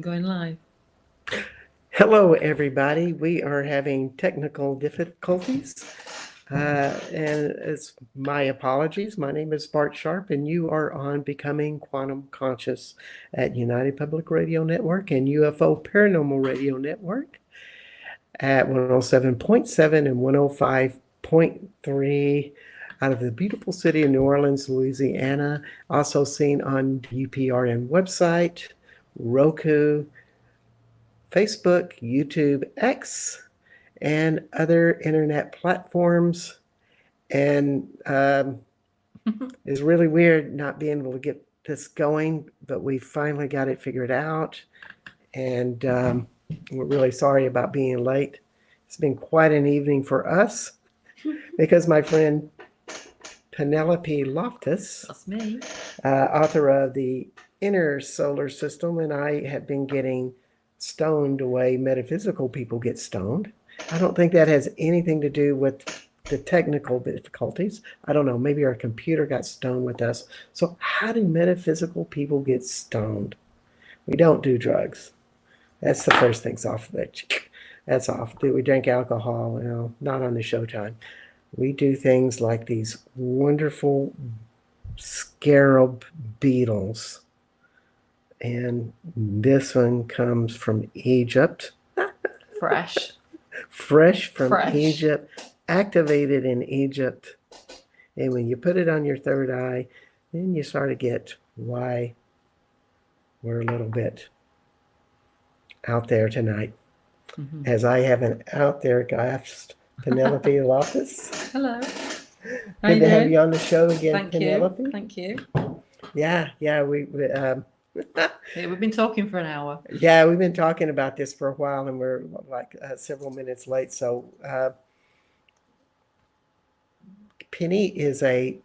Going live. Hello, everybody. We are having technical difficulties, and it's my apologies. My name is Bart Sharp, and you are on Becoming Quantum Conscious at United Public Radio Network and UFO Paranormal Radio Network at 107.7 and 105.3 out of the beautiful city of New Orleans, Louisiana. Also seen on the UPRN website, Roku, Facebook, YouTube, X, and other internet platforms. And it's really weird not being able to get this going, but we finally got it figured out. And we're really sorry about being late. It's been quite an evening for us because my friend Penelope Loftus, That's me. author of The Inner Solar System, and I have been getting stoned the way metaphysical people get stoned. I don't think that has anything to do with the technical difficulties. I don't know. Maybe our computer got stoned with us. So, how do metaphysical people get stoned? We don't do drugs. That's the first thing's off. That's off. Do we drink alcohol? Well, not on the showtime. We do things like these wonderful scarab beetles. And this one comes from Egypt, Fresh. fresh from Fresh. Egypt, activated in Egypt. And when you put it on your third eye, then you start to get why we're a little bit out there tonight. As I have an out there guest, Penelope Loftus. Hello. How Good you to have you doing? on the show again, Thank you. Penelope. Thank you. Yeah, Yeah, we've been talking for an hour. yeah, we've been talking about this for a while, and we're like several minutes late. So, Penny is a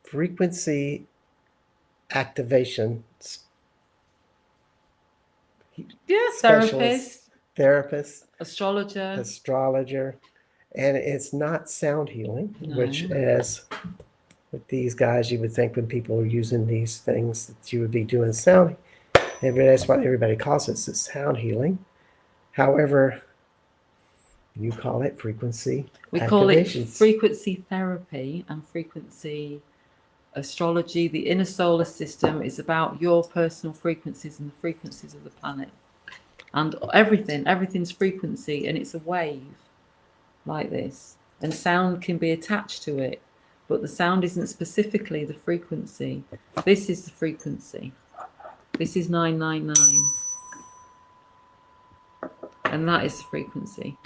frequency activation Yeah, specialist, therapist, therapist, astrologer. astrologer, and it's not sound healing, which, No. as with these guys, you would think when people are using these things that you would be doing sound. That's what everybody calls it, is sound healing. However, you call it frequency We call it activations. frequency therapy and frequency astrology. The inner solar system is about your personal frequencies and the frequencies of the planet. And everything's frequency, and it's a wave like this. And sound can be attached to it, but the sound isn't specifically the frequency. This is the frequency. This is 999. And that is the frequency.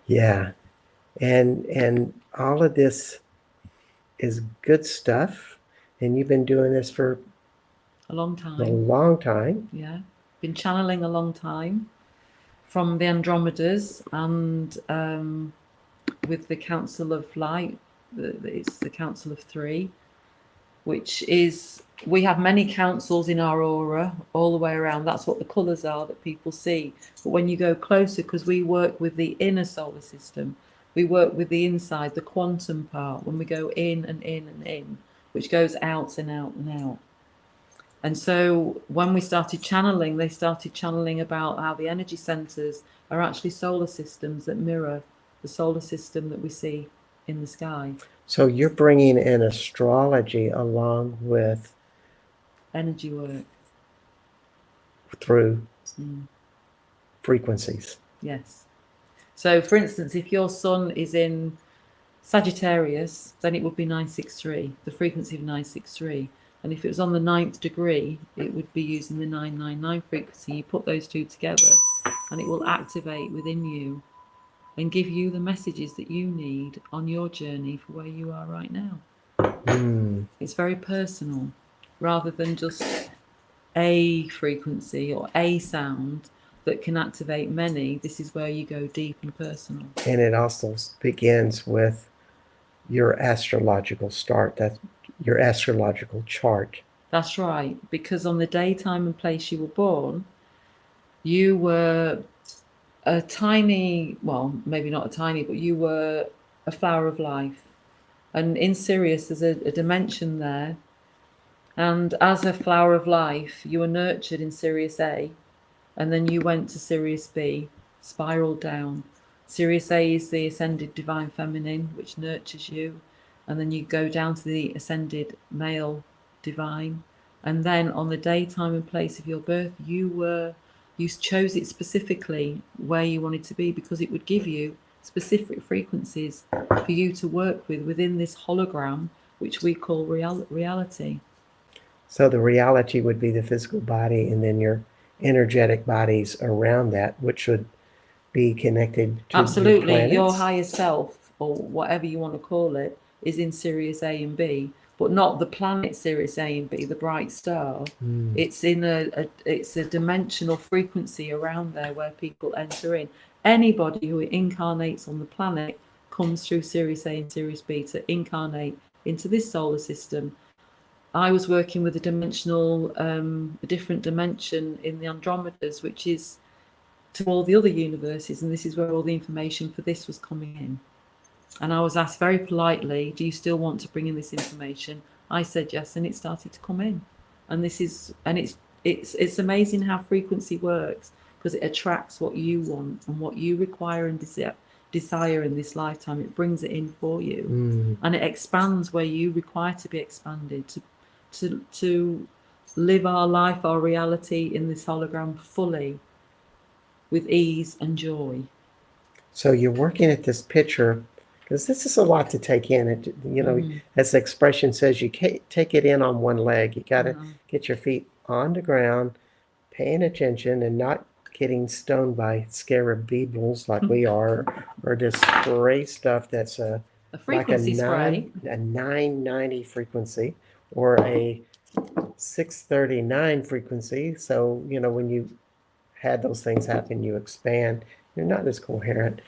Yeah, and all of this is good stuff, and you've been doing this for A long a time. long time. Yeah. Been channeling a long time from the Andromedas and with the Council of Light. It's the Council of Three, which is, we have many councils in our aura all the way around. That's what the colours are that people see. But when you go closer, because we work with the inner solar system, we work with the inside, the quantum part, when we go in and in and in, which goes out and out and out. And so when we started channeling, they started channeling about how the energy centers are actually solar systems that mirror the solar system that we see in the sky. So you're bringing in astrology along with Energy work. through Mm. frequencies. Yes. So, for instance, if your sun is in Sagittarius, then it would be 963, the frequency of 963. And if it was on the 9th degree, it would be using the 999 frequency. You put those two together and it will activate within you and give you the messages that you need on your journey for where you are right now. It's very personal rather than just a frequency or a sound that can activate many. This is where you go deep and personal. And it also begins with your astrological start. That's your astrological chart. That's right, because on the day, time, and place you were born, you were a tiny, well, maybe not a tiny, but you were a flower of life. And in Sirius, there's a dimension there, And as a flower of life, you were nurtured in Sirius A, and then you went to Sirius B, spiraled down. Sirius A is the ascended divine feminine, which nurtures you, and then you go down to the ascended male divine. And then on the day, time, and place of your birth, you chose it specifically where you wanted to be, because it would give you specific frequencies for you to work with within this hologram, which we call reality. So the reality would be the physical body, and then your energetic bodies around that, which would be connected to Absolutely. your Your planets. higher self, or whatever you want to call it, is in Sirius A and B, but not the planet Sirius A and B, the bright star. It's in it's a dimensional frequency around there where people enter in. Anybody who incarnates on the planet comes through Sirius A and Sirius B to incarnate into this solar system. I was working with a dimensional, a different dimension in the Andromedas, which is to all the other universes, and this is where all the information for this was coming in. And I was asked very politely, do you still want to bring in this information? I said yes, and it started to come in. And it's amazing how frequency works, because it attracts what you want and what you require and desire in this lifetime. It brings it in for you, and it expands where you require to be expanded, to live our life, our reality in this hologram fully, with ease and joy. So you're working at this picture, because this is a lot to take in. It, as the expression says, you can't take it in on one leg. You got to get your feet on the ground, paying attention, and not getting stoned by scarab beetles like we are, or just spray stuff that's a frequency spray, a 990 frequency, or a 639 frequency. So when you had those things happen, you expand. You're not as coherent.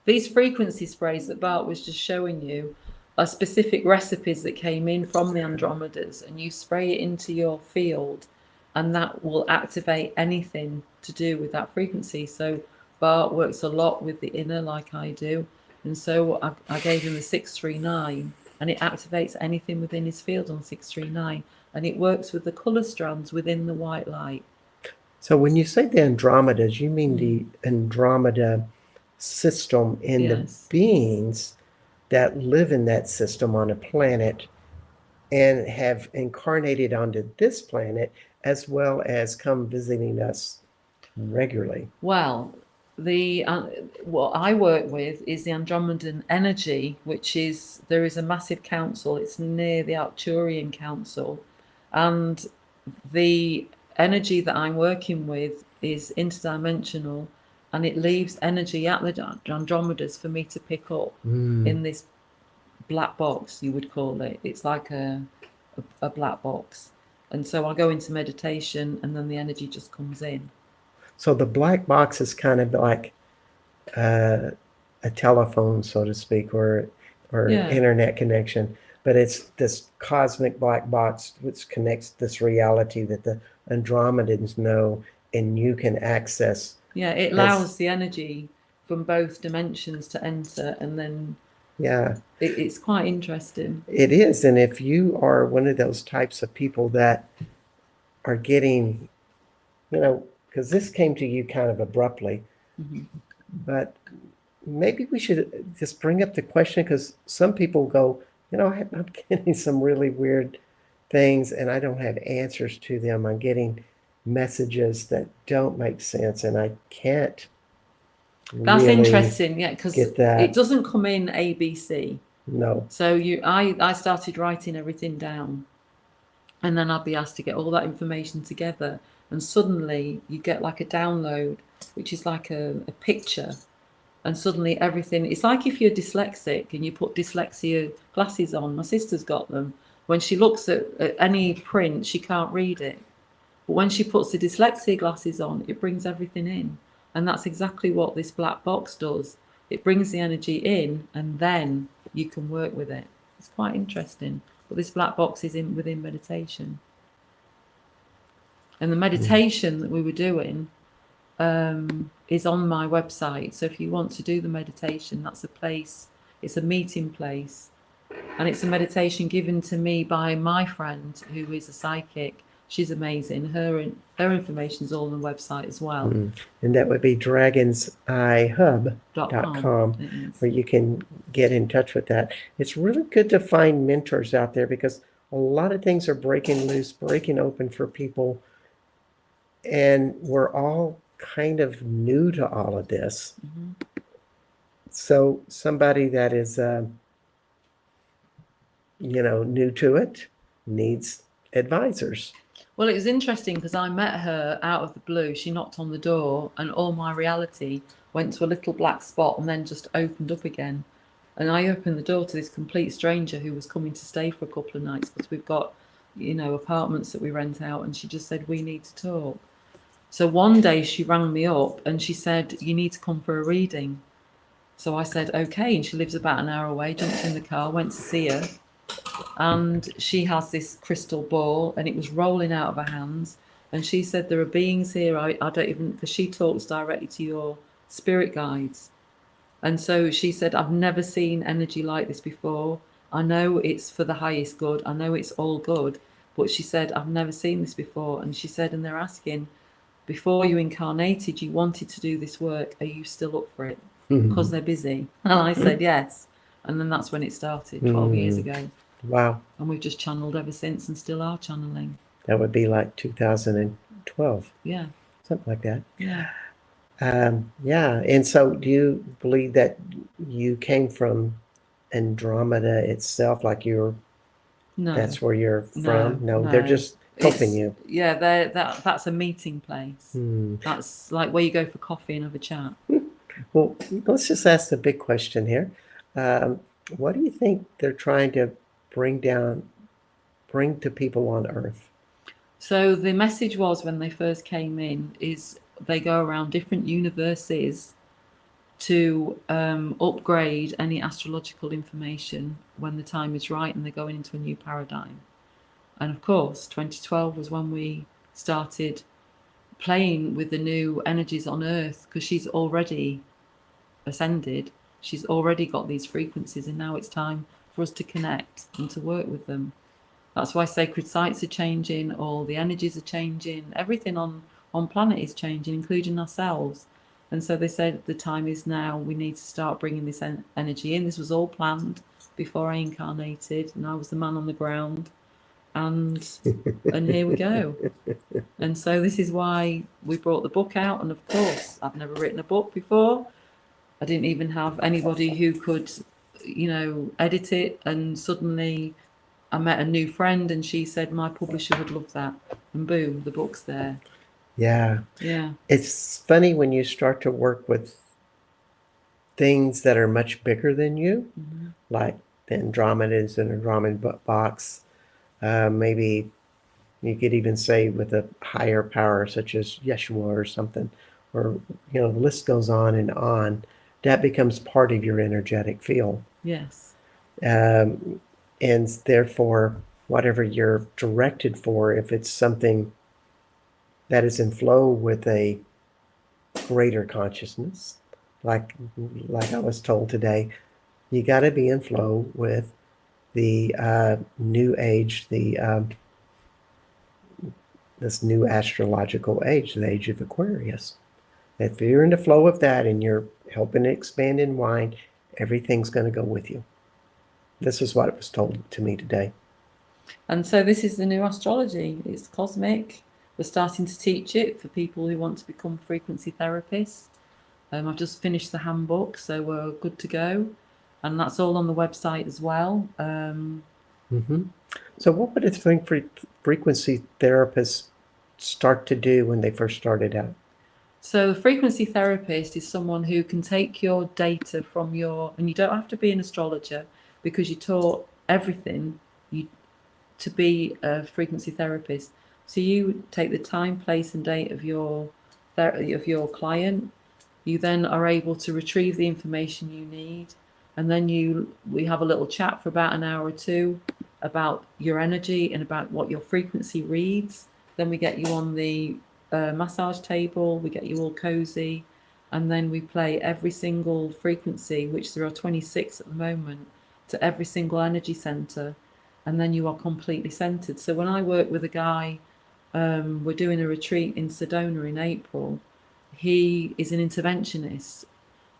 These frequency sprays that Bart was just showing you are specific recipes that came in from the Andromedas, and you spray it into your field, and that will activate anything to do with that frequency. So Bart works a lot with the inner, like I do, and so I gave him the 639, and it activates anything within his field on 639, and it works with the color strands within the white light. So when you say the Andromedas, you mean the Andromeda system and the beings that live in that system on a planet and have incarnated onto this planet, as well as come visiting us regularly. Well, what I work with is the Andromedan energy, which is, there is a massive council. It's near the Arcturian Council, and the energy that I'm working with is interdimensional, and it leaves energy at the Andromedas for me to pick up in this black box, you would call it. It's like a black box, and so I go into meditation, and then the energy just comes in. So the black box is kind of like a telephone, so to speak, or internet connection. But it's this cosmic black box which connects this reality that the Andromedans know and you can access. Yeah, it allows the energy from both dimensions to enter, and then it's quite interesting. It is. And if you are one of those types of people that are getting, because this came to you kind of abruptly, but maybe we should just bring up the question, because some people go, I'm getting some really weird things and I don't have answers to them. I'm getting messages that don't make sense, and I can't. That's really interesting, because it doesn't come in ABC. No. So I started writing everything down, and then I'd be asked to get all that information together, and suddenly you get like a download, which is like a picture. And suddenly everything, it's like if you're dyslexic and you put dyslexia glasses on. My sister's got them. When she looks at any print, she can't read it. But when she puts the dyslexia glasses on, it brings everything in. And that's exactly what this black box does. It brings the energy in, and then you can work with it. It's quite interesting. But this black box is within meditation. And the meditation that we were doing is on my website. So if you want to do the meditation, that's a place, it's a meeting place And it's a meditation given to me by my friend who is a psychic. She's amazing. Her information is all on the website as well. And that would be dragonseyehub.com, It is. where you can get in touch with that. It's really good to find mentors out there because a lot of things are breaking loose, breaking open for people. And we're all kind of new to all of this. So somebody that is, new to it needs advisors. Well, it was interesting because I met her out of the blue. She knocked on the door and all my reality went to a little black spot and then just opened up again. And I opened the door to this complete stranger who was coming to stay for a couple of nights because we've got, apartments that we rent out. And she just said, we need to talk. So one day she rang me up and she said, you need to come for a reading. So I said, okay. And she lives about an hour away, jumped in the car, went to see her. And she has this crystal ball and it was rolling out of her hands. And she said, there are beings here. I don't even, because she talks directly to your spirit guides. And so she said, I've never seen energy like this before. I know it's for the highest good. I know it's all good. But she said, I've never seen this before. And she said, and they're asking, before you incarnated, you wanted to do this work. Are you still up for it? Because they're busy. And I said, yes. And then that's when it started 12 years ago. Wow. And we've just channeled ever since and still are channeling. That would be like 2012. Yeah. Something like that. Yeah. Yeah. And so do you believe that you came from Andromeda itself, like No. that's where you're from? No, they're just helping you. Yeah, that's a meeting place. That's like where you go for coffee and have a chat. Well, let's just ask the big question here. What do you think they're trying to bring to people on Earth? So the message was when they first came in is they go around different universes to upgrade any astrological information when the time is right and they're going into a new paradigm. And of course, 2012 was when we started playing with the new energies on Earth because she's already ascended. She's already got these frequencies and now it's time for us to connect and to work with them. That's why sacred sites are changing, all the energies are changing, everything on planet is changing, including ourselves. And so they said the time is now, we need to start bringing this energy in. This was all planned before I incarnated and I was the man on the ground. And here we go. And so this is why we brought the book out. And of course, I've never written a book before. I didn't even have anybody who could, edit it. And suddenly I met a new friend and she said, my publisher would love that. And boom, the book's there. Yeah. Yeah. It's funny when you start to work with things that are much bigger than you, like the Andromedas and Andromeda box. Maybe you could even say with a higher power such as Yeshua or something, or, the list goes on and on. That becomes part of your energetic field. Yes. And therefore, whatever you're directed for, if it's something that is in flow with a greater consciousness, like I was told today, you got to be in flow with the new age, this new astrological age, the age of Aquarius. If you're in the flow of that and you're helping it expand and wind, everything's going to go with you. This is what was told to me today. And so this is the new astrology. It's cosmic. We're starting to teach it for people who want to become frequency therapists. I've just finished the handbook, so we're good to go. And that's all on the website as well. So what would a frequency therapist start to do when they first started out? So a frequency therapist is someone who can take your data from and you don't have to be an astrologer because you're taught everything to be a frequency therapist. So you take the time, place and date of your client. You then are able to retrieve the information you need. And then we have a little chat for about an hour or two about your energy and about what your frequency reads. Then we get you on the massage table, we get you all cozy, and then we play every single frequency, which there are 26 at the moment, to every single energy center, and then you are completely centered. So when I work with a guy, we're doing a retreat in Sedona in April. He is an interventionist,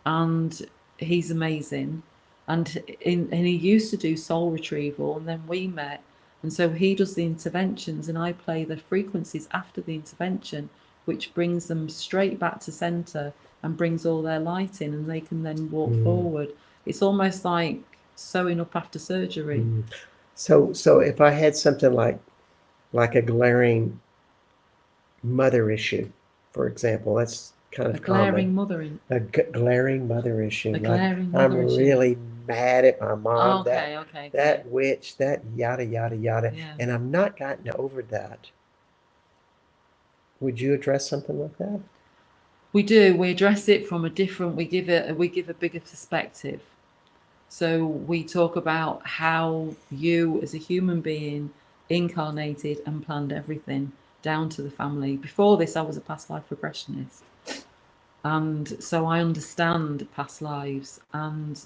and he's amazing. And he used to do soul retrieval, and then we met. And so he does the interventions, and I play the frequencies after the intervention, which brings them straight back to center and brings all their light in, and they can then walk forward. It's almost like sewing up after surgery. So if I had something like a glaring mother issue, for example, that's kind of glaring common. Glaring mother issue. A Like, glaring I'm mother issue. really mad at my mom. Okay. That witch, that yada yada yada, Yeah. and I'm not gotten over that. Would you address something like that? We do. We address it from a different. We give a bigger perspective. So we talk about how you, as a human being, incarnated and planned everything down to the family. Before this, I was a past life regressionist, and so I understand past lives. And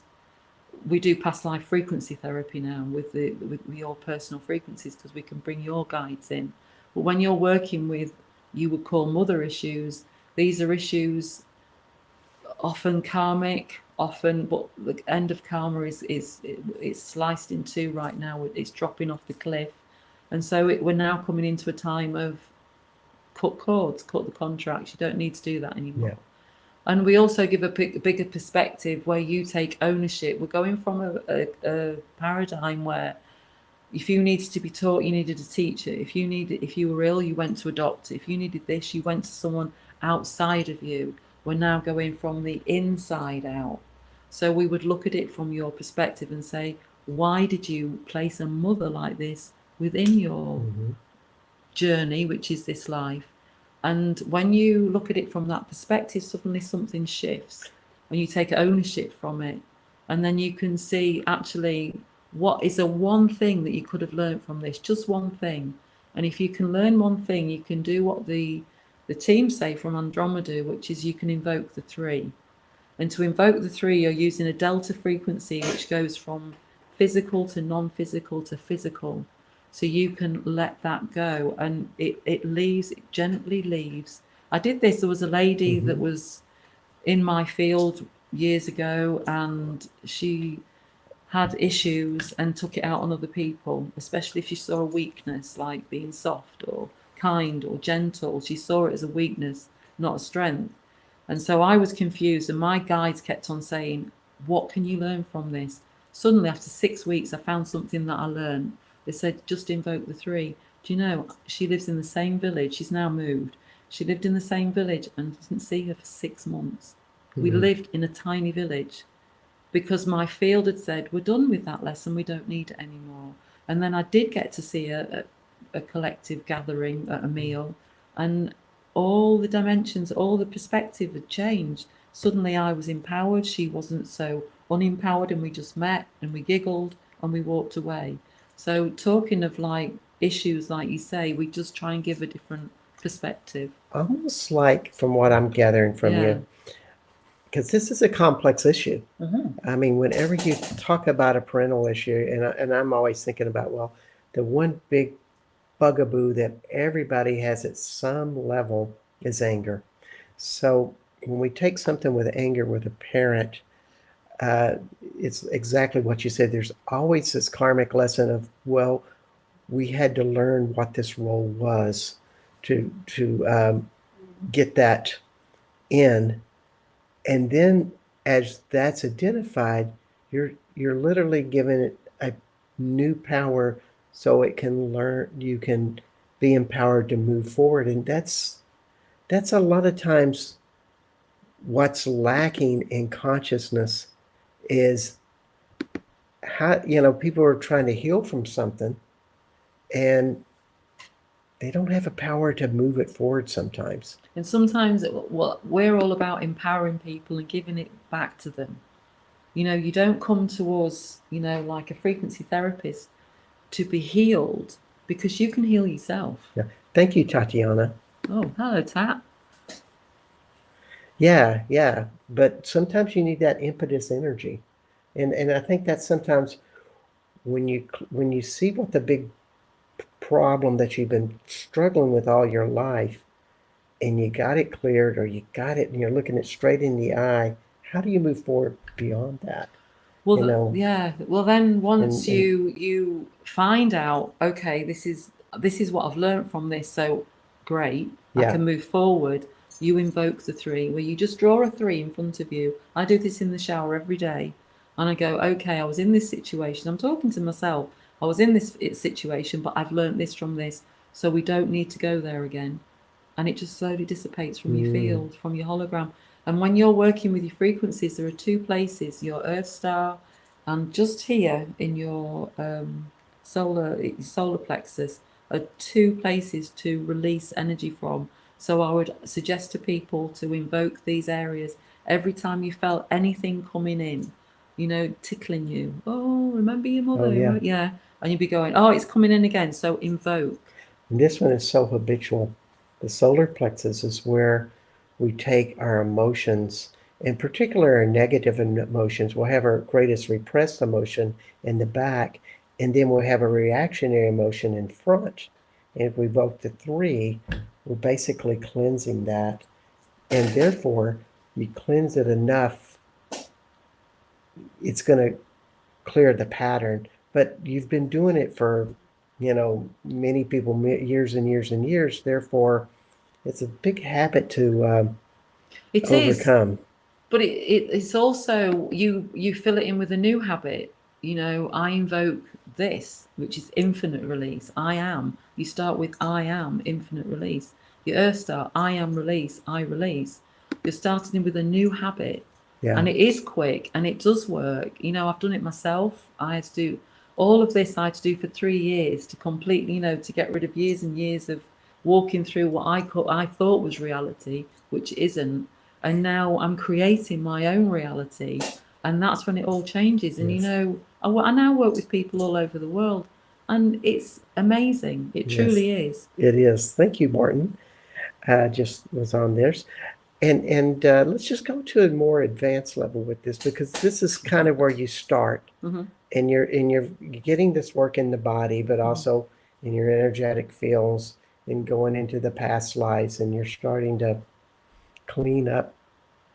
we do past life frequency therapy now with your personal frequencies, because we can bring your guides in. But when you're working with, you would call mother issues, these are issues often karmic, but the end of karma is it's sliced in two right now. It's dropping off the cliff, and so we're now coming into a time of cut cords, cut the contracts. You don't need to do that anymore. Yeah. And we also give a bigger perspective where you take ownership. We're going from a paradigm where if you needed to be taught, you needed a teacher. If you were ill, you went to a doctor. If you needed this, you went to someone outside of you. We're now going from the inside out. So we would look at it from your perspective and say, why did you place a mother like this within your journey, which is this life? And when you look at it from that perspective, suddenly something shifts and you take ownership from it. And then you can see actually what is a one thing that you could have learned from this, just one thing. And if you can learn one thing, you can do what the team say from Andromeda, which is you can invoke the three. And to invoke the three, you're using a delta frequency, which goes from physical to non-physical to physical. So you can let that go, and it leaves, it gently leaves. I did this. There was a lady that was in my field years ago, and she had issues and took it out on other people, especially if she saw a weakness, like being soft or kind or gentle. She saw it as a weakness, not a strength. And so I was confused, and my guides kept on saying, what can you learn from this? Suddenly, after 6 weeks, I found something that I learned. They said, just invoke the three. Do you know, she lives in the same village. She's now moved. She lived in the same village and didn't see her for 6 months. We lived in a tiny village because my field had said, we're done with that lesson. We don't need it anymore. And then I did get to see a collective gathering at a meal, and all the dimensions, all the perspective had changed. Suddenly I was empowered. She wasn't so unempowered, and we just met and we giggled and we walked away. So talking of like issues, like you say, we just try and give a different perspective. Almost like, from what I'm gathering from you, because this is a complex issue. I mean, whenever you talk about a parental issue, and I'm always thinking about, well, the one big bugaboo that everybody has at some level is anger. So when we take something with anger with a parent, it's exactly what you said. There's always this karmic lesson of, well, we had to learn what this role was to get that in. And then as that's identified, you're literally given it a new power so it can learn, you can be empowered to move forward. And that's a lot of times what's lacking in consciousness is how, people are trying to heal from something and they don't have a power to move it forward sometimes. And sometimes we're all about empowering people and giving it back to them. You don't come to us, like a frequency therapist to be healed, because you can heal yourself. Yeah. Thank you, Tatiana. Oh, hello, Tat. Yeah. But sometimes you need that impetus energy. And I think that's sometimes when you see what the big problem that you've been struggling with all your life, and you got it cleared, or you got it and you're looking it straight in the eye, how do you move forward beyond that? Well, You know, yeah. Well, then once and you find out, okay, this is what I've learned from this, so great, I yeah, can move forward. You invoke the three, where you just draw a three in front of you. I do this in the shower every day, and I go, okay, I was in this situation. I'm talking to myself. I was in this situation, but I've learned this from this, so we don't need to go there again. And it just slowly dissipates from your mm, field, from your hologram. And when you're working with your frequencies, there are two places, your Earth star and just here in your solar plexus are two places to release energy from. So I would suggest to people to invoke these areas every time you felt anything coming in, tickling you. Oh, remember your oh mother? yeah. Yeah. And you'd be going, oh, it's coming in again. So invoke. And this one is so habitual. The solar plexus is where we take our emotions, in particular our negative emotions. We'll have our greatest repressed emotion in the back, and then we'll have a reactionary emotion in front. And if we vote the three, we're basically cleansing that. And therefore, you cleanse it enough, it's going to clear the pattern. But you've been doing it for, many people, years and years and years. Therefore, it's a big habit to It is. overcome. But it's also you fill it in with a new habit. I invoke this, which is infinite release. I am. You start with I am infinite release. Your Earth Star, I am release. I release. You're starting with a new habit, Yeah. and it is quick and it does work. I've done it myself. I had to do all of this. I had to do for 3 years to completely, to get rid of years and years of walking through what I thought was reality, which isn't. And now I'm creating my own reality, and that's when it all changes. And Yes. I now work with people all over the world, and it's amazing. It Yes. truly is. It is. Thank you, Martin. Just was on this. And let's just go to a more advanced level with this, because this is kind of where you start, Hmm. and you're getting this work in the body, but also in your energetic fields, and going into the past lives, and you're starting to clean up,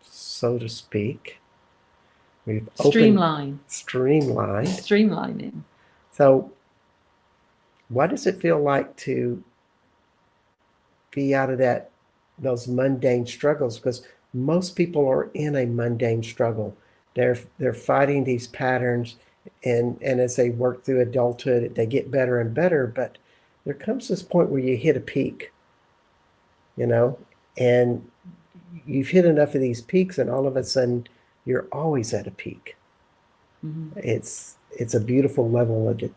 so to speak. We've opened, Streamline, streamlined. streamlining. So, what does it feel like to be out of those mundane struggles? Because most people are in a mundane struggle. They're fighting these patterns, and as they work through adulthood, they get better and better. But there comes this point where you hit a peak, you know, and you've hit enough of these peaks, and all of a sudden you're always at a peak. Hmm. It's a beautiful level of it.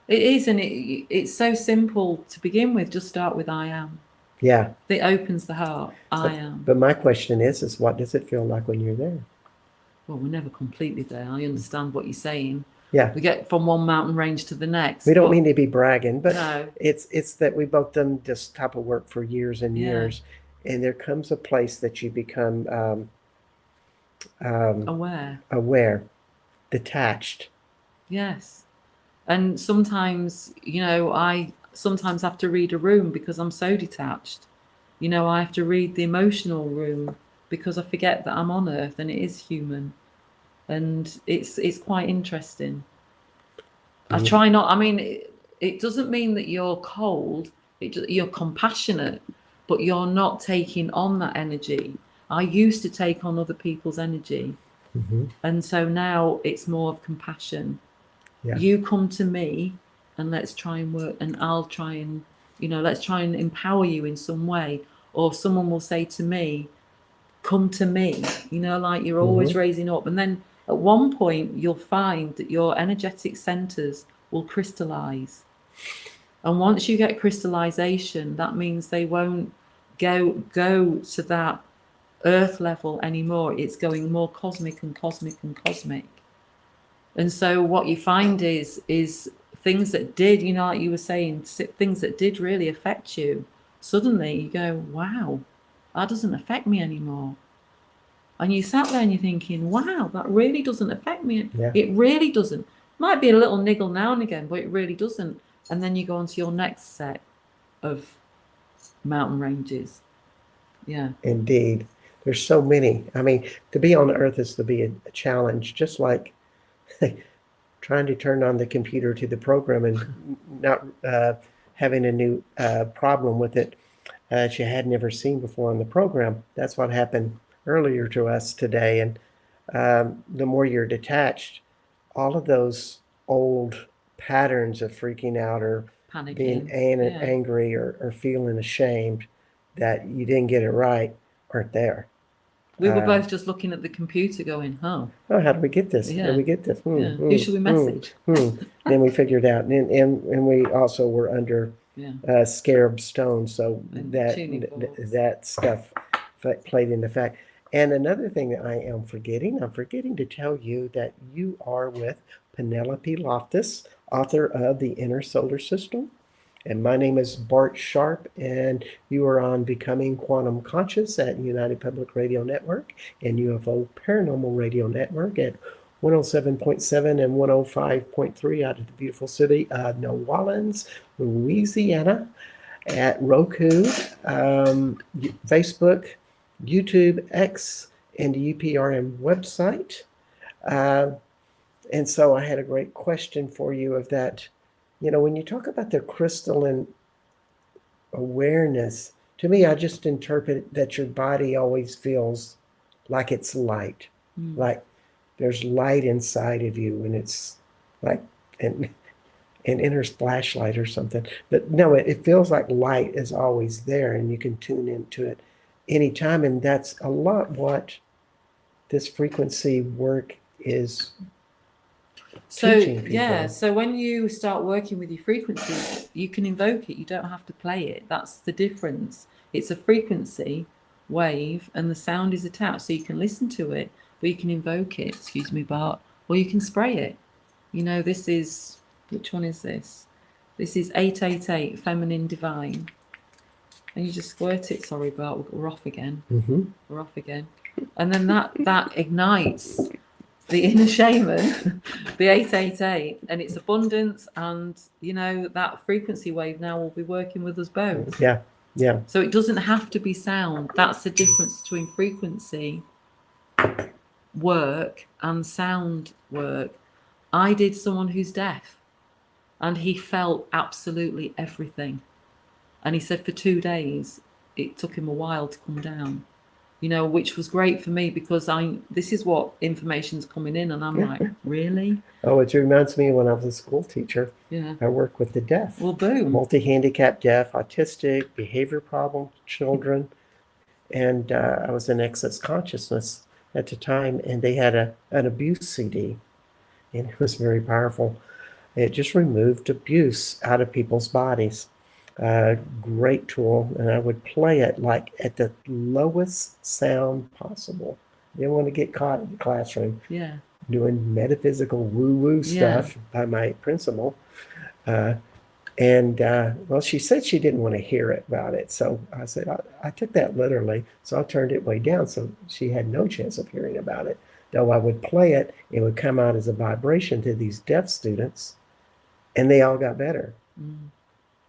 It is, and it's so simple to begin with. Just start with I am. Yeah. It opens the heart. I But, am. but my question is what does it feel like when you're there? Well, we're never completely there. I understand what you're saying. Yeah. We get from one mountain range to the next. We don't but mean to be bragging, but no, it's that we both done this type of work for years and yeah, years, and there comes a place that you become aware. aware, detached. Yes. And sometimes, I sometimes have to read a room because I'm so detached. I have to read the emotional room because I forget that I'm on Earth and it is human. And it's quite interesting. I You, try not. I mean, it doesn't mean that you're cold. You're compassionate, but you're not taking on that energy. I used to take on other people's energy, mhm, and so now it's more of compassion. yeah. You come to me, and let's try and work, and I'll try and let's try and empower you in some way. Or someone will say to me, come to me, like you're always Hmm. raising up. And then at one point, you'll find that your energetic centers will crystallize. And once you get crystallization, that means they won't go to that earth level anymore. It's going more cosmic and cosmic and cosmic. And so what you find is things that did, like you were saying, things that did really affect you, suddenly you go, wow, that doesn't affect me anymore. And you sat there and you're thinking, wow, that really doesn't affect me. Yeah. It really doesn't. Might be a little niggle now and again, but it really doesn't. And then you go on to your next set of mountain ranges. Yeah. Indeed. There's so many. I mean, to be on Earth is to be a challenge, just like trying to turn on the computer to the program and not having a new problem with it that you had never seen before on the program. That's what happened earlier to us today. And the more you're detached, all of those old patterns of freaking out or being Panicking. angry or feeling ashamed that you didn't get it right aren't there. We were both just looking at the computer going, oh, how do we get this? How do we get this? Who should we message? Then we figured out. And we also were under scarab stone. So And that stuff played into fact. And another thing that I'm forgetting to tell you that you are with Pennie Loftus, author of The Inner Solar System. And my name is Bart Sharp, and you are on Becoming Quantum Conscious at United Public Radio Network and UFO Paranormal Radio Network at 107.7 and 105.3 out of the beautiful city of New Orleans, Louisiana, at Roku, Facebook, YouTube, X, and the UPRN website. And so I had a great question for you of that. You know, when you talk about the crystalline awareness, to me, I just interpret that your body always feels like it's light, like there's light inside of you, and it's like an inner flashlight or something. But no, it feels like light is always there, and you can tune into it anytime. And that's a lot what this frequency work is. So so when you start working with your frequency, you can invoke it. You don't have to play it. That's the difference. It's a frequency wave and the sound is attached, so you can listen to it, but you can invoke it, excuse me, Bart, or you can spray it. You know, this is, which one is this? This is 888 Feminine Divine. And you just squirt it. Sorry, Bart, we're off again. We're off again. And then that ignites the inner shaman, the 888, and it's abundance, and you know that frequency wave now will be working with us both. Yeah. So it doesn't have to be sound. That's the difference between frequency work and sound work. I did someone who's deaf, and he felt absolutely everything. And he said for 2 days it took him a while to come down. You know, which was great for me because this is what information's coming in, and I'm like, really? Oh, it reminds me of when I was a school teacher. Yeah. I worked with the deaf. Well, boom. Multi-handicapped deaf, autistic, behavior problem children. And I was in Access Consciousness at the time, and they had an abuse CD, and it was very powerful. It just removed abuse out of people's bodies. Great tool, and I would play it like at the lowest sound possible. Didn't want to get caught in the classroom doing metaphysical woo-woo stuff by my principal. Well, she said she didn't want to hear it about it, so I said I took that literally, so I turned it way down so she had no chance of hearing about it. Though I would play it, it would come out as a vibration to these deaf students, and they all got better.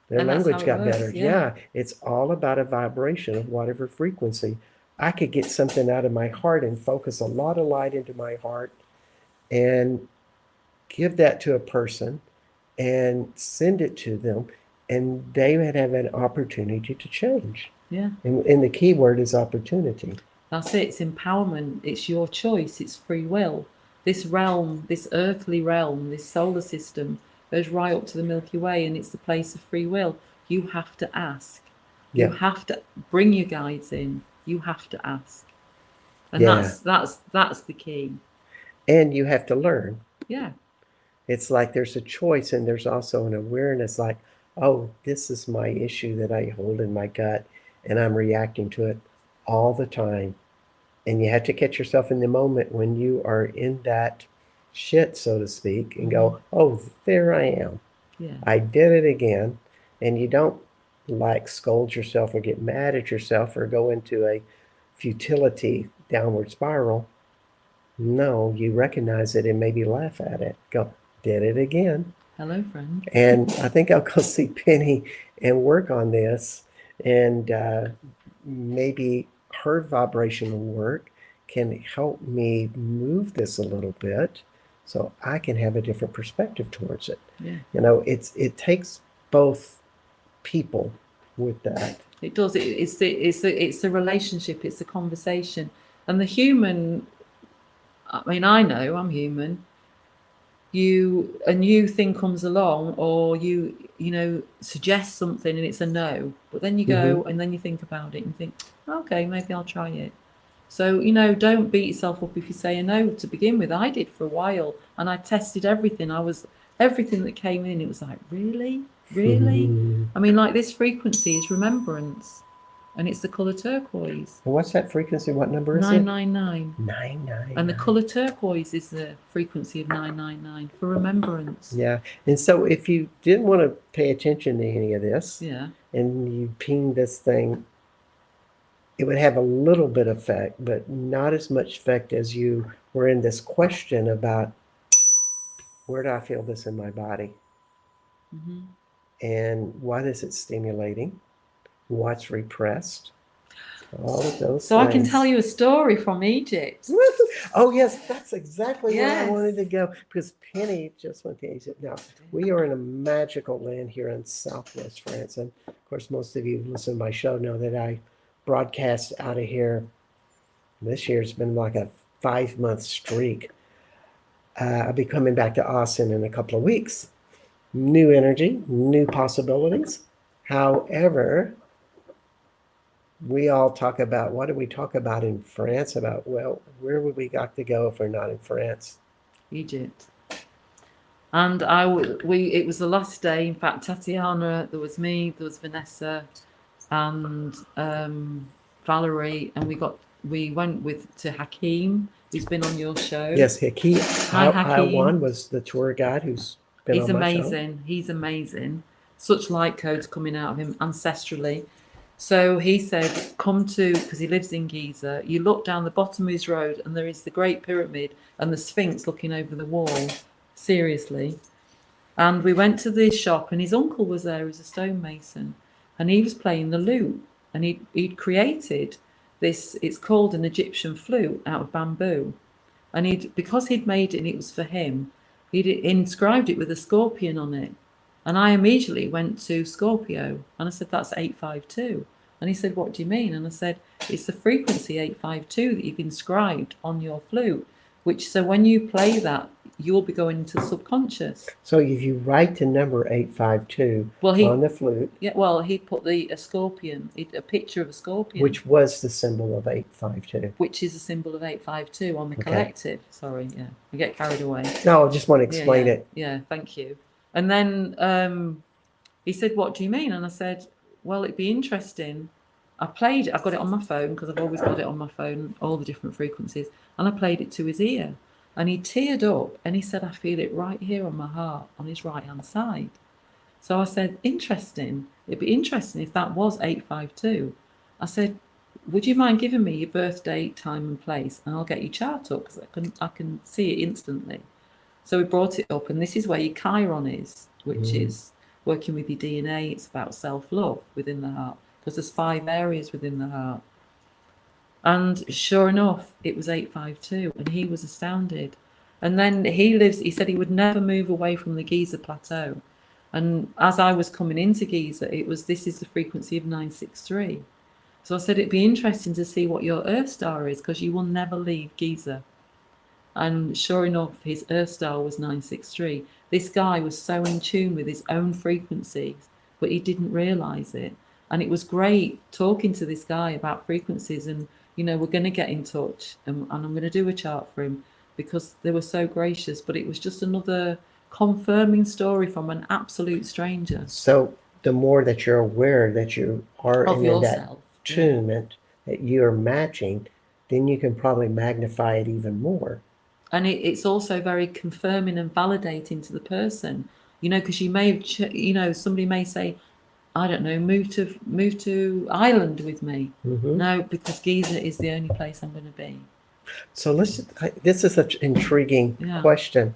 Their language got better. Yeah, it's all about a vibration of whatever frequency. I could get something out of my heart and focus a lot of light into my heart and give that to a person and send it to them, and they would have an opportunity to change. Yeah. And the key word is opportunity. That's it. It's empowerment. It's your choice. It's free will. This realm, this earthly realm, this solar system goes right up to the Milky Way, and it's the place of free will. You have to ask. You have to bring your guides in. You have to ask, and that's the key. And you have to learn. Yeah. It's like there's a choice, and there's also an awareness. Like, oh, this is my issue that I hold in my gut, and I'm reacting to it all the time. And you have to catch yourself in the moment when you are in that shit, so to speak, and go, oh, there I am. Yeah. I did it again. And you don't like scold yourself or get mad at yourself or go into a futility downward spiral. No, you recognize it and maybe laugh at it. Go, Did it again. Hello, friend. And I think I'll go see Penny and work on this. And maybe her vibrational work can help me move this a little bit so I can have a different perspective towards it. Yeah. You know, it takes both people with that. It does. It's a relationship. It's a conversation, and the human. I mean, I know I'm human. A new thing comes along, or you suggest something, and it's a no. But then you go and then you think about it and think, okay, maybe I'll try it. So don't beat yourself up if you say a no to begin with. I did for a while, and I tested everything. Everything that came in. It was like, really. I mean, like, this frequency is remembrance, and it's the color turquoise. And what's that frequency? What number is 999. it? 999. And the color turquoise is the frequency of 999 for remembrance. Yeah. And so if you didn't want to pay attention to any of this, Yeah. and you ping this thing, it would have a little bit of effect, but not as much effect as you were in this question about, where do I feel this in my body? Mm-hmm. And what is it stimulating? What's repressed? All of those So things. I can tell you a story from Egypt. Oh, yes, that's exactly where I Yes. wanted to go, because Penny just went to Egypt. Now, we are in a magical land here in Southwest France. And of course, most of you who listen to my show know that I broadcast out of here. This year's been like a 5-month streak. I'll be coming back to Austin in a couple of weeks. New energy, new possibilities. However, we all talk about, what do we talk about in France? About, well, where would we got to go if we're not in France? Egypt. And it was the last day. In fact, Tatiana, there was me, there was Vanessa, and Valerie, and we went to Hakeem, who's been on your show. Yes, Hakeem. Hi, Hakeem. Iwan was the tour guide who's been He's on my show. amazing. He's amazing. Such light codes coming out of him ancestrally. So he said, come to, because he lives in Giza, you look down the bottom of his road and there is the Great Pyramid and the Sphinx looking over the wall. Seriously. And we went to the shop, and his uncle was there, who's a stonemason, and he was playing the lute, and he'd created this, it's called an Egyptian flute out of bamboo. And because he'd made it and it was for him, he'd inscribed it with a scorpion on it. And I immediately went to Scorpio, and I said, that's 852. And he said, what do you mean? And I said, it's the frequency 852 that you've inscribed on your flute, so when you play that, you'll be going into subconscious. So if you write the number 852 on the flute. Yeah, well, he put a scorpion, a picture of a scorpion. Which was the symbol of 852. Which is a symbol of 852 on the collective. Sorry, yeah. I get carried away. No, I just want to explain it. Yeah, thank you. And then he said, what do you mean? And I said, well, it'd be interesting. I've got it on my phone, because I've always got it on my phone, all the different frequencies. And I played it to his ear. And he teared up and he said, I feel it right here on my heart, on his right-hand side. So I said, interesting. It'd be interesting if that was 852. I said, would you mind giving me your birth date, time and place, and I'll get your chart up, because I can see it instantly. So we brought it up, and this is where your Chiron is, which is working with your DNA. It's about self-love within the heart, because there's 5 areas within the heart. And sure enough, it was 852, and he was astounded. And then he said he would never move away from the Giza plateau. And as I was coming into Giza, this is the frequency of 963. So I said, it'd be interesting to see what your Earth star is, because you will never leave Giza. And sure enough, his Earth star was 963. This guy was so in tune with his own frequencies, but he didn't realize it. And it was great talking to this guy about frequencies, and we're going to get in touch, and I'm going to do a chart for him, because they were so gracious. But it was just another confirming story from an absolute stranger. So the more that you're aware that you are of in yourself, that attunement, that you're matching, then you can probably magnify it even more. And it's also very confirming and validating to the person, because you may have, somebody may say, I don't know, move to Ireland with me. No, because Giza is the only place I'm going to be. So this is such an intriguing question.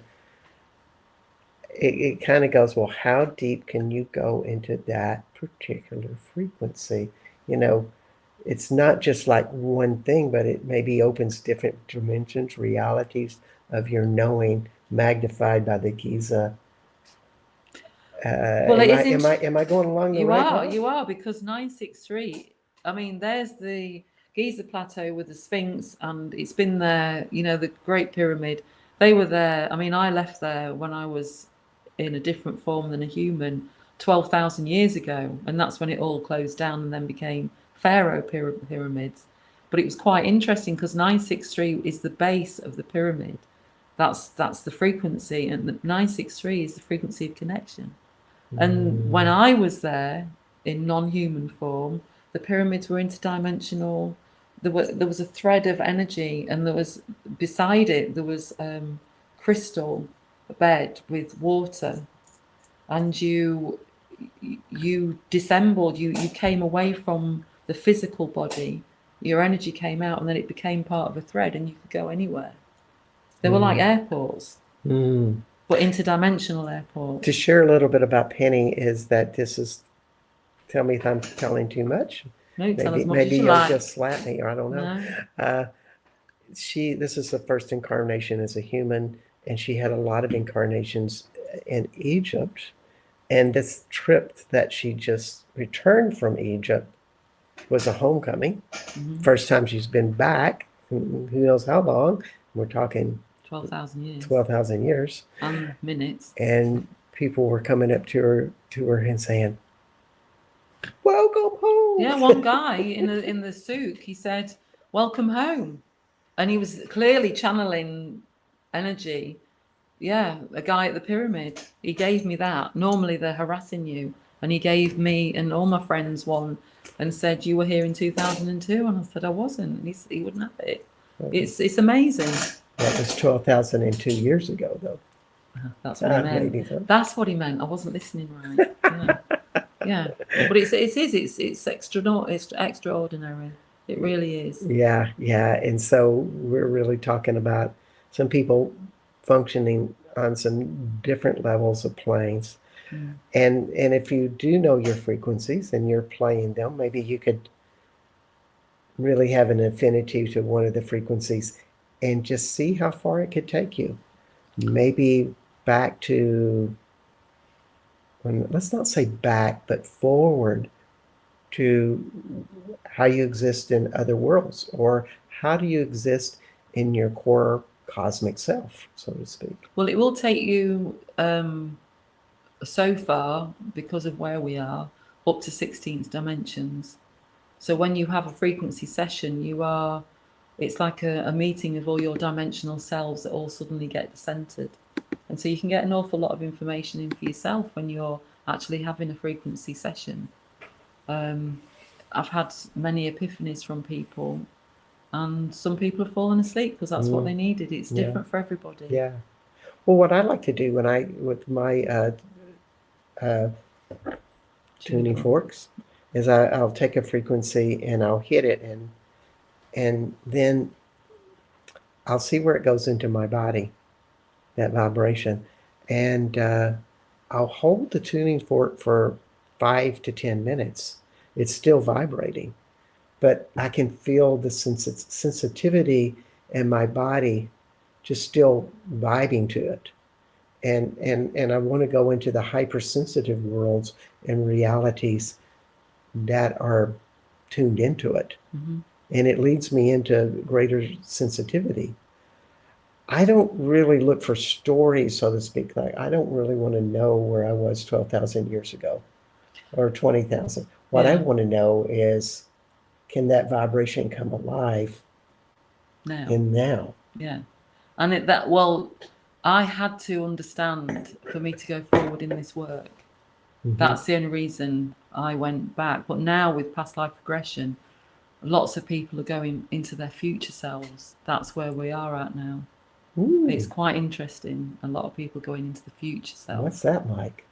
it kind of goes, well, how deep can you go into that particular frequency? You know, it's not just like one thing, but it maybe opens different dimensions, realities of your knowing magnified by the Giza. Well, it is Am I going along the right line? You are, because 963, I mean, there's the Giza Plateau with the Sphinx, and it's been there, you know, the Great Pyramid. They were there. I mean, I left there when I was in a different form than a human 12,000 years ago, and that's when it all closed down and then became Pharaoh pyramids. But it was quite interesting because 963 is the base of the pyramid. That's the frequency, and the 963 is the frequency of connection. And when I was there in non-human form, the pyramids were interdimensional. There was a thread of energy, and there was beside it there was crystal bed with water, and you dissembled. You came away from the physical body. Your energy came out, and then it became part of a thread, and you could go anywhere. They were like airports. But interdimensional airports. To share a little bit about Pennie is that this is, tell me if I'm telling too much. No, tell us more. Maybe you'll just slap me, or I don't know. No. This is the first incarnation as a human, and she had a lot of incarnations in Egypt. And this trip that she just returned from Egypt was a homecoming. First time she's been back, who knows how long. We're talking 12,000 years. 12,000 years. Minutes. And people were coming up to her and saying, "Welcome home." Yeah, one guy in the souk, he said, "Welcome home," and he was clearly channeling energy. Yeah, a guy at the pyramid. He gave me that. Normally they're harassing you, and he gave me and all my friends one, and said, "You were here in 2002," and I said I wasn't, and he wouldn't have it. It's amazing. That was 12,002 years ago, though. That's what he meant. Maybe so. That's what he meant. I wasn't listening right. Yeah. But it's extraordinary. It really is. Yeah. And so we're really talking about some people functioning on some different levels of planes. And if you do know your frequencies and you're playing them, maybe you could really have an affinity to one of the frequencies and just see how far it could take you. Maybe back to, let's not say back, but forward to how you exist in other worlds, or how do you exist in your core cosmic self, so to speak. Well, it will take you so far, because of where we are, up to 16th dimensions. So when you have a frequency session, it's like a meeting of all your dimensional selves that all suddenly get centered. And so you can get an awful lot of information in for yourself when you're actually having a frequency session. I've had many epiphanies from people, and some people have fallen asleep because that's what they needed. It's different for everybody. Yeah. Well, what I like to do with my tuning forks is I'll take a frequency and I'll hit it, and then I'll see where it goes into my body, that vibration. And I'll hold the tuning fork for 5 to 10 minutes. It's still vibrating, but I can feel the sensitivity in my body just still vibing to it. And I want to go into the hypersensitive worlds and realities that are tuned into it. And it leads me into greater sensitivity. I don't really look for stories, so to speak. Like, I don't really want to know where I was 12,000 years ago or 20,000. What I want to know is, can that vibration come alive now? Yeah. And I had to understand for me to go forward in this work. That's the only reason I went back. But now with past life regression, lots of people are going into their future selves. That's where we are at now. Ooh. It's quite interesting. A lot of people going into the future self. What's that like?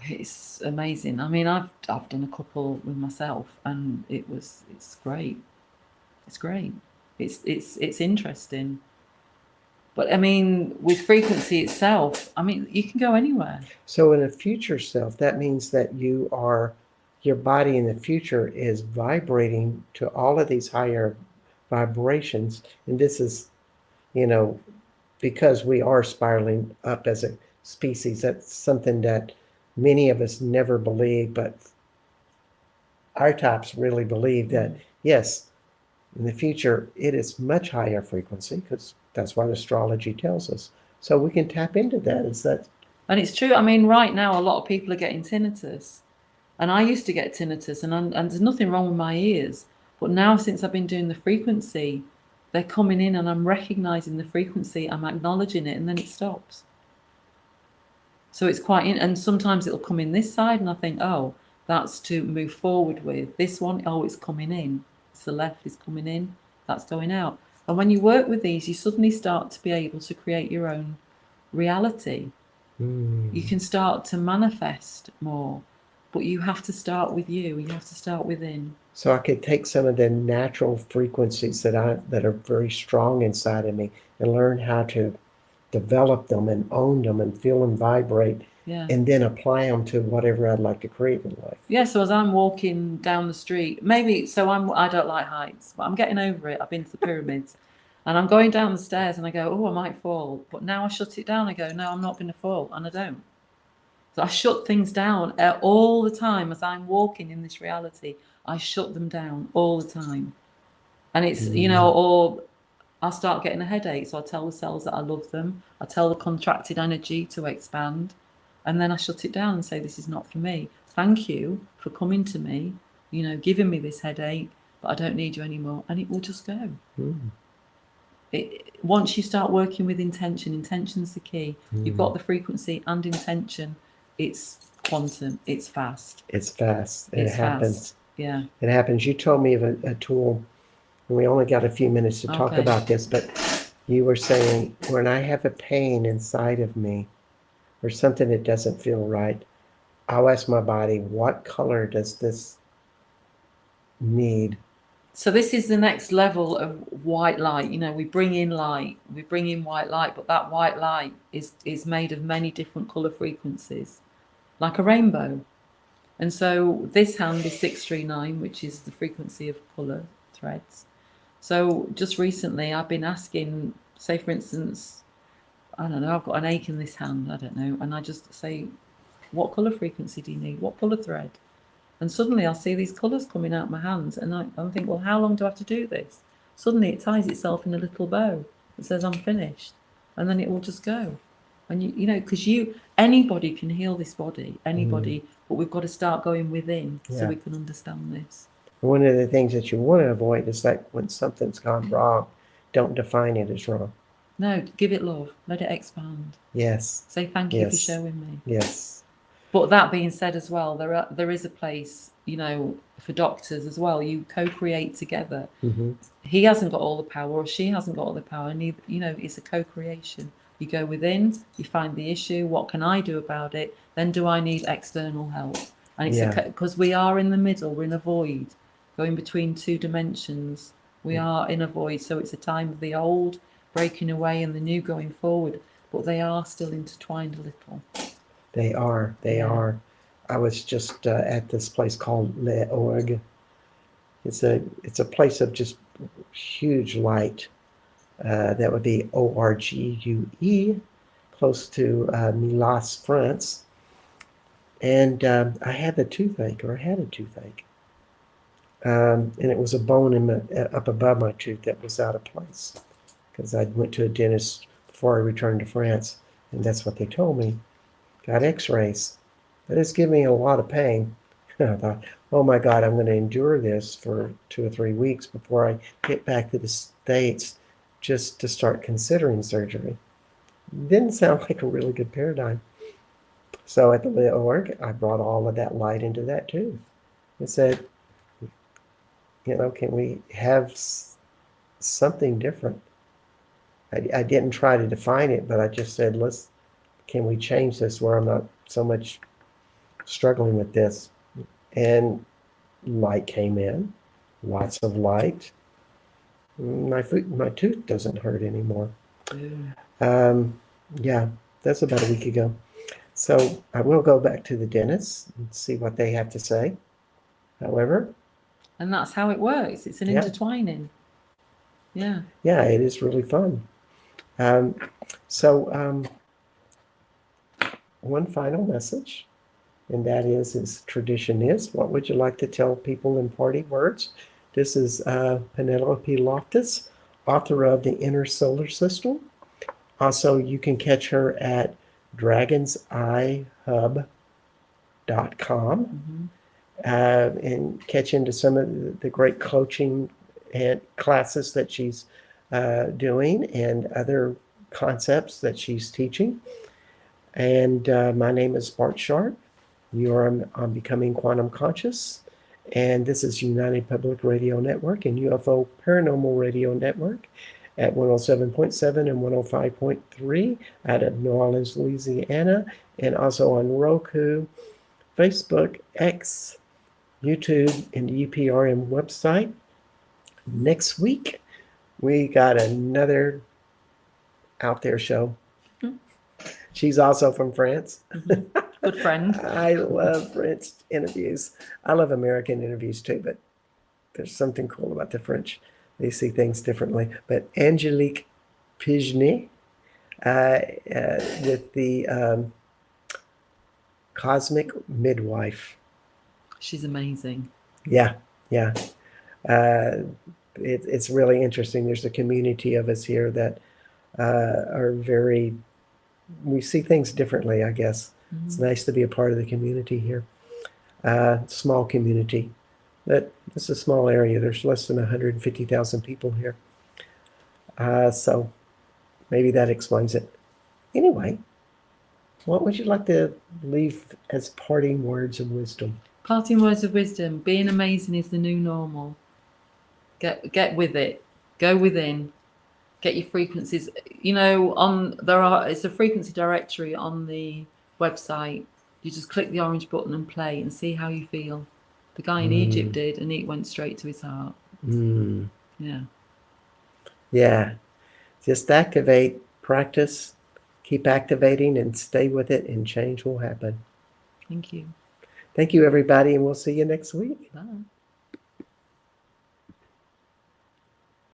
It's amazing. I mean, I've done a couple with myself, and it's great. It's great. It's interesting. But I mean, with frequency itself, I mean, you can go anywhere. So in a future self, that means that your body in the future is vibrating to all of these higher vibrations. And this is, you know, because we are spiraling up as a species. That's something that many of us never believe, but our types really believe that, yes, in the future, it is much higher frequency because that's what astrology tells us. So we can tap into that. Is that? And it's true. I mean, right now, a lot of people are getting tinnitus. And I used to get tinnitus, and there's nothing wrong with my ears. But now, since I've been doing the frequency, they're coming in and I'm recognizing the frequency, I'm acknowledging it, and then it stops. So it's quite, and sometimes it'll come in this side, and I think, oh, that's to move forward with. This one, oh, it's coming in. It's the left is coming in, that's going out. And when you work with these, you suddenly start to be able to create your own reality. You can start to manifest more, but you have to start with you. You have to start within. So I could take some of the natural frequencies that are very strong inside of me and learn how to develop them and own them and feel them vibrate, Yeah. and then apply them to whatever I'd like to create in life. Yeah. So as I'm walking down the street, maybe I don't like heights, but I'm getting over it. I've been to the pyramids, and I'm going down the stairs, and I go, oh, I might fall, but now I shut it down. I go, no, I'm not going to fall, and I don't. So I shut things down all the time as I'm walking in this reality. I shut them down all the time. And it's, or I'll start getting a headache. So I tell the cells that I love them. I tell the contracted energy to expand. And then I shut it down and say, this is not for me. Thank you for coming to me, giving me this headache, but I don't need you anymore. And it will just go. Once you start working with intention's the key. You've got the frequency and intention. It's quantum. It's fast. It's fast. It happens. Fast. Yeah. It happens. You told me of a tool, and we only got a few minutes to talk about this, but you were saying, when I have a pain inside of me or something that doesn't feel right, I'll ask my body, what color does this need? So this is the next level of white light. We bring in light, we bring in white light, but that white light is made of many different color frequencies, like a rainbow. And so this hand is 639, which is the frequency of color threads. So just recently I've been asking, say for instance, I don't know, I've got an ache in this hand, I don't know, and I just say, what color frequency do you need? What color thread? And suddenly I'll see these colors coming out my hands, and I think, well, how long do I have to do this? Suddenly it ties itself in a little bow that says I'm finished, and then it will just go. And because anybody can heal this body, anybody, but we've got to start going within so we can understand this. One of the things that you want to avoid is that when something's gone wrong, don't define it as wrong. No, give it love. Let it expand. Yes. Say thank you for showing me. Yes. But that being said as well, there is a place, for doctors as well. You co-create together. He hasn't got all the power, or she hasn't got all the power. And it's a co-creation. You go within, you find the issue. What can I do about it? Then do I need external help? And it's because we are in the middle. We're in a void, going between two dimensions. We are in a void. So it's a time of the old breaking away and the new going forward. But they are still intertwined a little. They are. They are. I was just at this place called Le Orgue. It's a place of just huge light. That would be Orgue, close to Milas, France. And I had a toothache. And it was a bone up above my tooth that was out of place, because I went to a dentist before I returned to France, and that's what they told me. Got x-rays. That is giving me a lot of pain. I thought, oh my God, I'm going to endure this for 2 or 3 weeks before I get back to the States just to start considering surgery. Didn't sound like a really good paradigm. So at the Le Orgue, I brought all of that light into that tooth. I said, can we have something different? I didn't try to define it, but I just said, can we change this where I'm not so much struggling with this? And light came in, lots of light. My tooth doesn't hurt anymore. Yeah, that's about a week ago. So I will go back to the dentist and see what they have to say. However, And that's how it works. It's an Yeah. intertwining. Yeah. yeah, it is really fun. Um, so one final message, and that is, as tradition is, what would you like to tell people in party words? This is Penelope Loftus, author of The Inner Solar System. Also, you can catch her at dragon'seyehub.com Mhm. and catch into some of the great coaching and classes that she's doing and other concepts that she's teaching. And my name is Bart Sharp. You are on Becoming Quantum Conscious. And this is United Public Radio Network and UFO Paranormal Radio Network at 107.7 and 105.3 out of New Orleans, Louisiana, and also on Roku, Facebook, X, YouTube, and the UPRM website. Next week, we got another out there show. Mhm. She's also from France. Good friend. I love French interviews. I love American interviews too, but there's something cool about the French. They see things differently. But Angelique Pigenet with the Cosmic Midwife. She's amazing. Yeah, yeah. It's really interesting. There's a community of us here that are very, we see things differently, I guess. It's nice to be a part of the community here. Small community, but it's a small area. There's less than 150,000 people here. So maybe that explains it. Anyway, what would you like to leave as parting words of wisdom? Parting words of wisdom. Being amazing is the new normal. Get with it. Go within. Get your frequencies. You know, it's a frequency directory on the website. You just click the orange button and play and see how you feel. The guy in Egypt did, and it went straight to his heart. Yeah. Yeah. Just activate, practice, keep activating, and stay with it, and change will happen. Thank you. Thank you, everybody, and we'll see you next week. Bye.